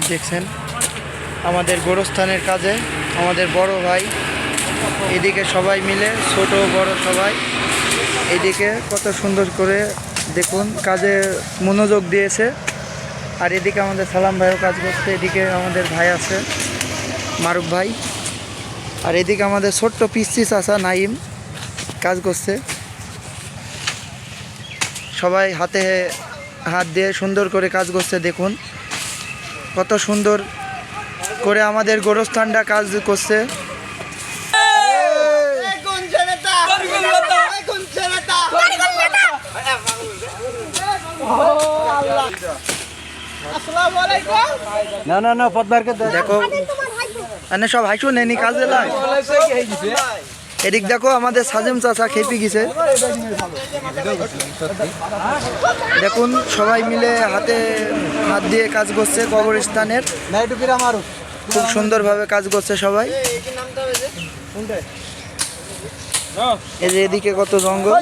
দেখছেন আমাদের গোরস্থানের কাজে আমাদের বড় ভাই এদিকে সবাই মিলে ছোট বড় সবাই এদিকে কত সুন্দর করে দেখুন কাজে মনোযোগ দিয়েছে। আর এদিকে আমাদের সালাম ভাইও কাজ করছে, এদিকে আমাদের ভাই আছে মারুফ ভাই, আর এদিকে আমাদের ছোট্ট পিসি চাচা নাইম কাজ করছে। সবাই হাতে হাত দিয়ে সুন্দর করে কাজ করছে। দেখুন কত সুন্দর করে আমাদের গোরস্থানটা কাজ করছে। না না না পদ্মারকে দেখো এনে সব হাইসু নেনি কাজে লাই। এদিক দেখো আমাদের সাজেম চাচা খেপে গেছে। দেখুন সবাই মিলে হাতে হাত দিয়ে কাজ করছে কবরস্থানের, খুব সুন্দরভাবে কাজ করছে সবাই। এই যে এদিকে কত জঙ্গল।